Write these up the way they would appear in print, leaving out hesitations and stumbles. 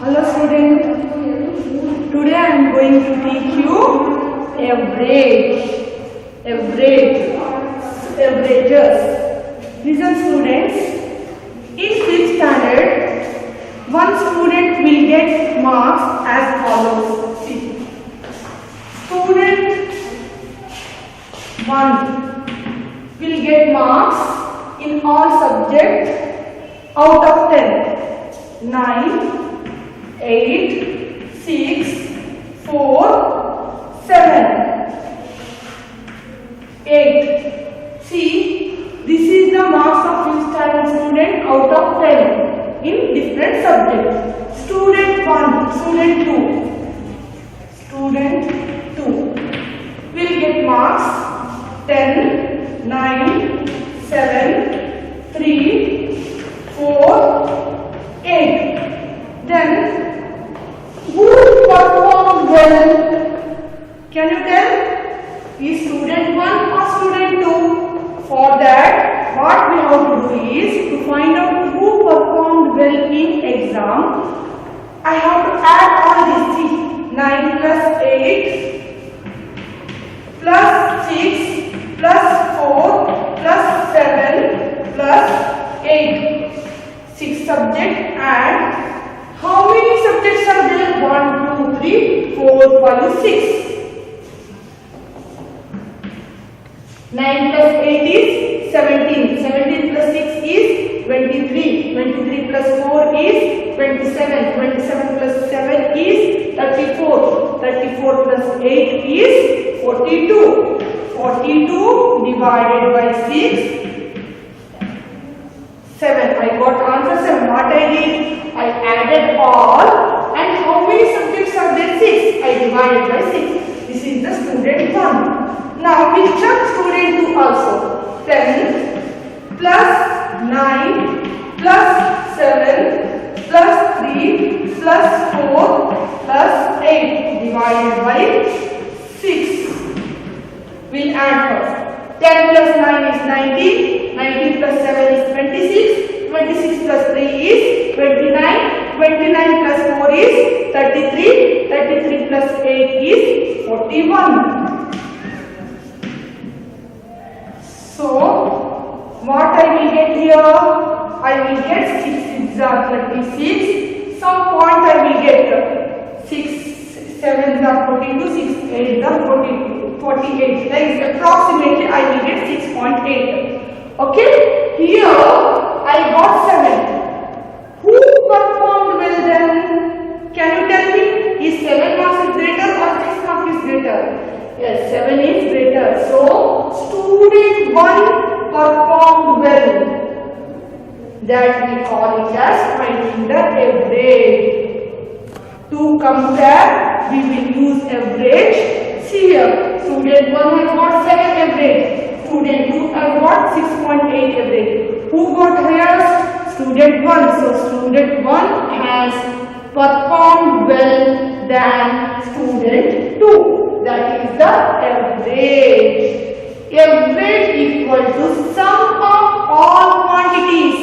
Hello student, today I am going to teach you averages. Listen students, in 6th standard, one student will get marks as follows. Student 1 will get marks in all subjects out of 10. 9, 8, 6, 4, 7, 8. See, this is the marks of 5th standard student out of 10 in different subjects. Student 1, student 2 will get marks 10, 9, 7, 3, 4, 8. Then who performed well? Can you tell? Is student 1 or student 2? For that, what we have to do is to find out who performed well in exam. I have to add all these. See, 9 plus 8 plus 6 plus 4 plus 7 plus 8. 6 subjects, and how many subjects are there? 1, 2, 3, 4, 5, 6. 9 plus 8 is 17. 17 plus 6 is 23. 23 plus 4 is 27. 27 plus 7 is 34. 34 plus 8 is 42. 42 divided by 6. 7. I got answer 7. What I did? I added all, and how many subjects are there? 6. I divided by 6. This is the student 1. Now we check student 2 also. 10 plus 9 plus 7 plus 3 plus 4 plus 8 divided by 6. We'll add first. 10 plus 9 is 19. 19 plus 7 is 26. 26 plus 3 is 29. 29 plus 4 is 33. 33 plus 8 is 41. So, what I will get here? I will get 6 are 36. Some point I will get 6 7 are 42. 6 8 are 48. That is approximately I will get 6.8. Okay? Here I got 7. Who performed well then? Can you tell me? Is 7 marks is greater or 6 marks is greater? Yes, 7 is greater. So, student 1 performed well. That we call it as finding the average. To compare, we will use average. See here, student 1 has got 7 average. Student 2 has got 6.8 average. Who got highest? Student 1. So, student 1 has performed well than student 2. That is the average. Average equal to sum of all quantities.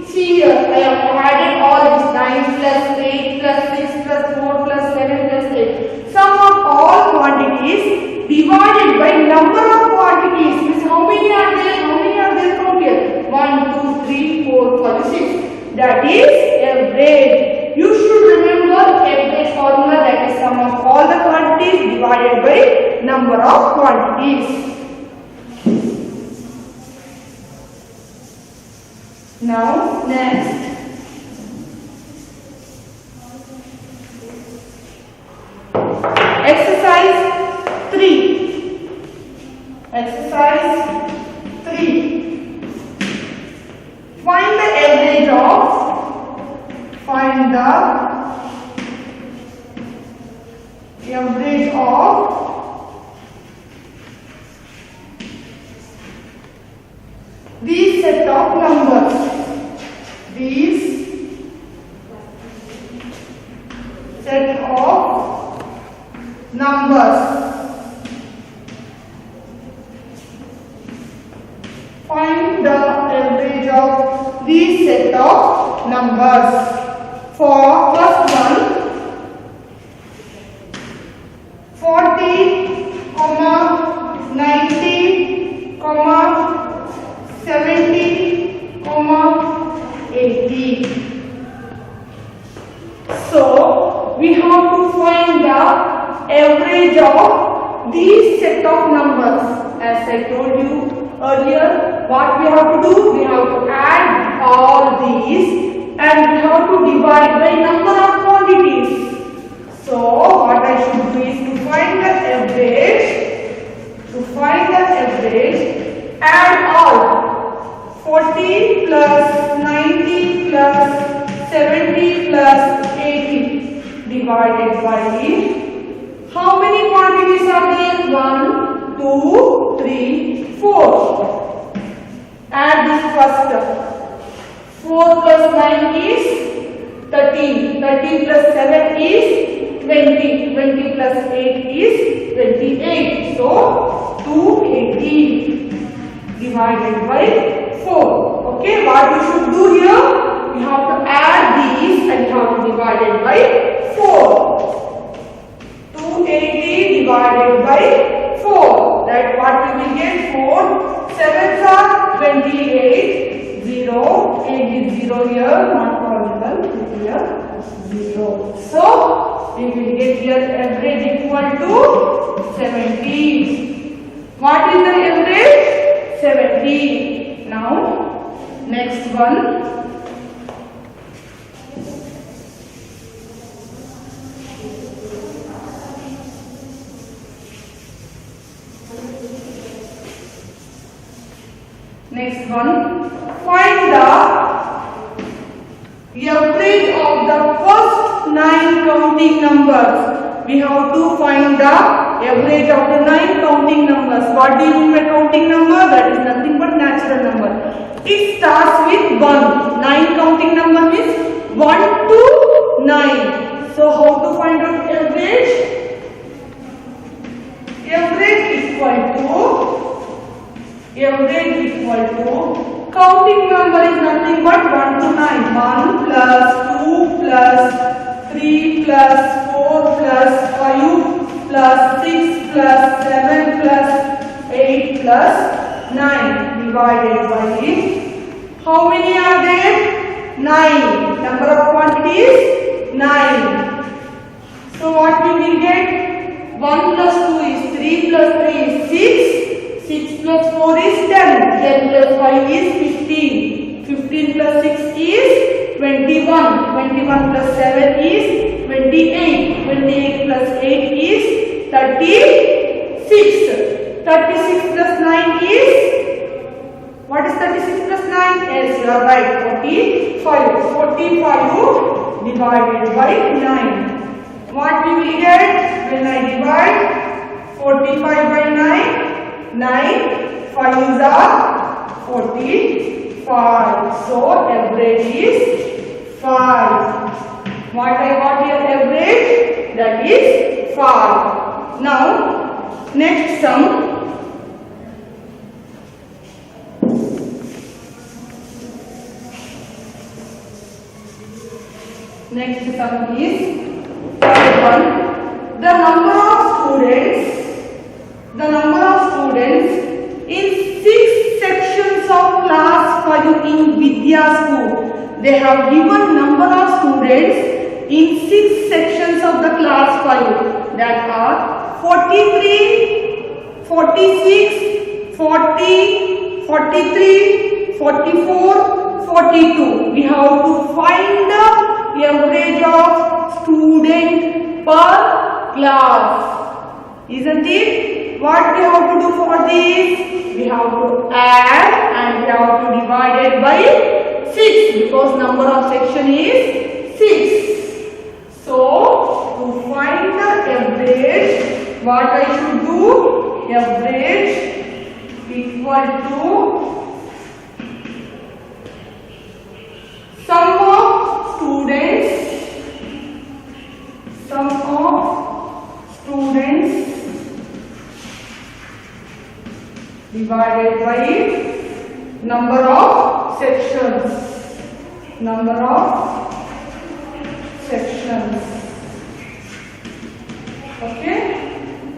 See here, I have added all this 9 plus 8 plus 6 plus 4 plus 7 plus 8. Sum of all quantities divided by number of quantities. Means how many are there? How many are there from here? 1, 2, 3, 4, 5, 6. That is average. You should remember average formula, that is sum of all the quantities divided by number of quantities. Now next, exercise 3. Exercise 3. Find the average of these set of numbers. These set of numbers. Find the average of these set of numbers. For first one, find the average of these set of numbers. As I told you earlier, what we have to do? We have to add all these and we have to divide by number of quantities. So what I should do is to find the average. To find the average, add all 40 plus 90 plus 70 plus 80 divided by how many quantities are there? 1, 2, 3, 4. Add this first. 4 plus 9 is 13. 13 plus 7 is 20. 20 plus 8 is 28. So 280 divided by 4. Okay, what you should do here? You have to add these and you have to divide it by 4. 280 divided by 4. That what we will get? 4 7s are 28. 0. 8 is 0 here. Not possible. Here 0. So we will get here average equal to 17. What is the average? 17. Now next one. Next one, find the average of the first 9 counting numbers. We have to find the average of the 9 counting numbers. What do you mean by counting number? That is nothing but natural number. It starts with 1. 9 counting number means 1 to 9. So how to find out average? Average equal to counting number is nothing but 1 to 9. 1 plus 2 plus 3 plus 4 plus 5 plus 6 plus 7 plus 8 plus 9 divided by how many are there? 9. Number of quantities? 9. So what we will get? 1 plus 2 is 3 plus 3 is 6. 6 plus 4 is 10. 10 plus 5 is 15. 15 plus 6 is 21. 21 plus 7 is 28. 28 plus 8 is 36. 36 plus 9 is, what is 36 plus 9? Yes, you are right, 45. 45 divided by 9. What we will get when I divide 45 by 9? 9 5s are 45. So average is 5. What I got here average? That is 5. Now next sum. Next sum is third one. The number of students in 6 sections of class 5 in Vidya school. They have given number of students in 6 sections of the class 5, that are 43, 46, 40, 43, 44, 42. We have to find the average of student per class. Isn't it? What we have to do for this? We have to add and we have to divide it by 6 because number of section is 6. So to find the average, what I should do? Average equal to sum of students divided by number of sections. Okay.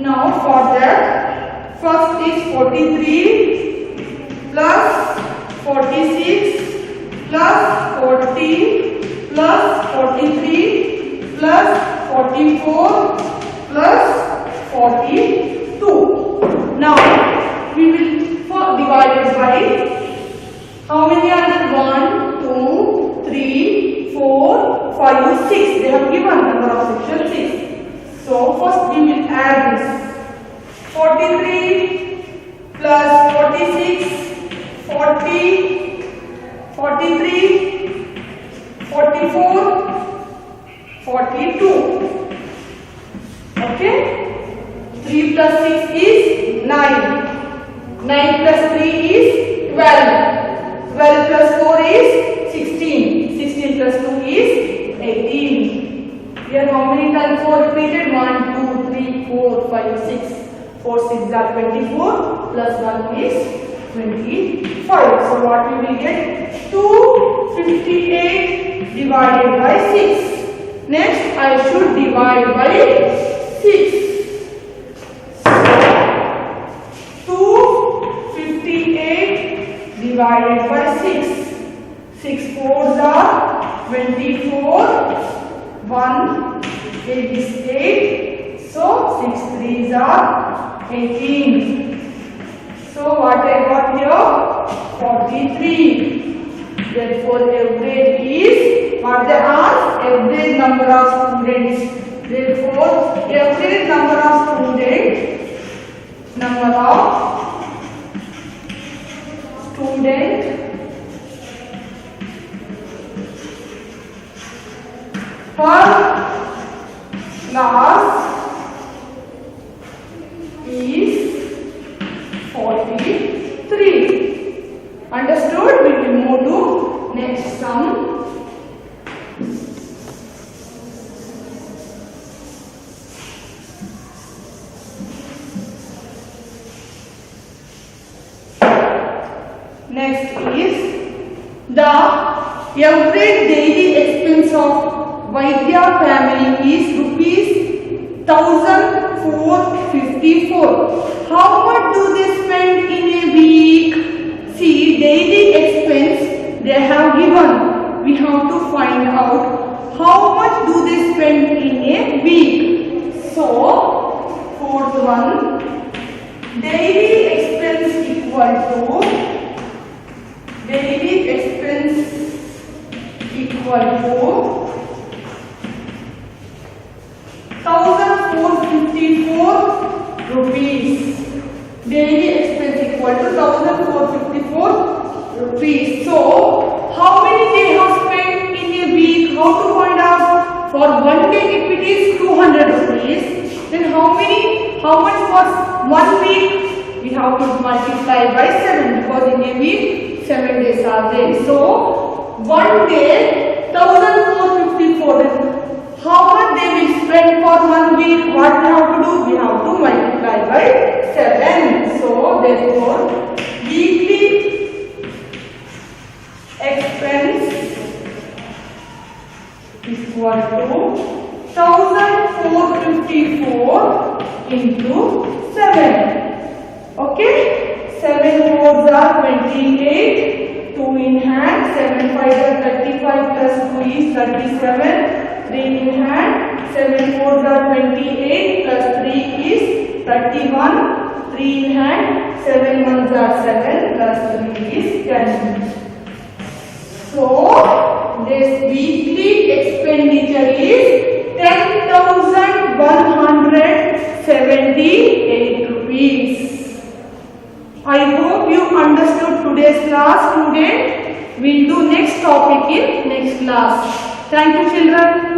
Now for that, first is 43 plus 46 plus 40 plus 43 plus 44 plus 42. Now we will divide it by how many are there? 1, 2, 3, 4, 5, 6. They have given number of sections 6. So first we will add this 43 plus 46, 40, 43, 44, 42. Okay? 3 plus 6 is 9. 9 plus 3 is 12. 12 plus 4 is 16. 16 plus 2 is 18. Here how many times 4 repeated? 1, 2, 3, 4, 5, 6. 4 6 are 24 plus 1 is 25. So what we will get? 258 divided by 6. Next I should divide by 6. So 258 divided by 6. 6 4s are 24. 1 8 is 8. So 6 3s are 18. So what I got here? 43. Therefore average is what they ask? Average number of students. Therefore average number of students per class is 43. Understood? We will move to next sum. Next is the average daily expense of Vaidya family is rupees 1454. How much do they spend in a week? See, daily expense they have given. We have to find out how much do they spend in a week. So, fourth one, daily expense equal to 1454 rupees. Daily expense equal to 1454 rupees. So, how many they have spent in a week? How to find out? For one day, if it is 200 rupees, then how much for 1 week? We have to multiply by 7 because in a week 7 days are there. So, 1 day 1454. How much they will spend for 1 week? What we have to do? We have to multiply by 7. So, therefore, weekly expense equal to 1454 into 7. Okay? 7 4s are 28. 2 in hand. 7 5s are 35 plus 2 is 37. 3 in hand. 7 4s are 28 plus 3 is 31. 3 in hand. 7 1s are 7 plus 3 is 10. So, this weekly expenditure is 10,178 rupees. I hope you understood today's class, student. We'll do next topic in next class. Thank you, children.